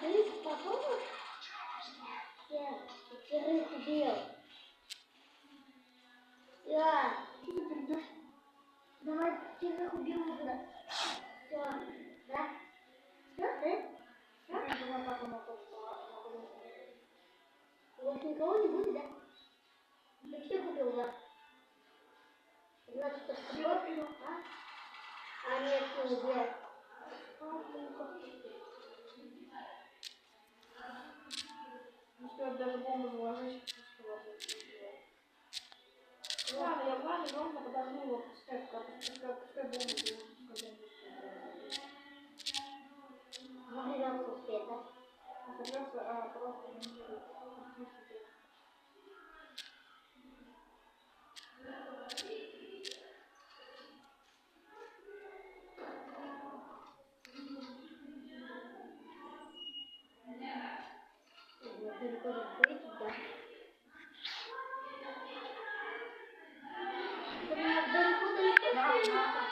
Ты попробуешь? Я пятерых убил. Я. Что ты перейдешь? Давай пятерых убил уже. Все. Да? Все, ты? Я думаю, как он это У вас никого не будет, да? Ты всех убил, да? Значит, что? А нет, не убил. Ну что, даже бомбу заложить, ладно, я плавно, ровно подожду его, пускай бомбу будет. Могли успеть, да? Придется просто монтировать. Да.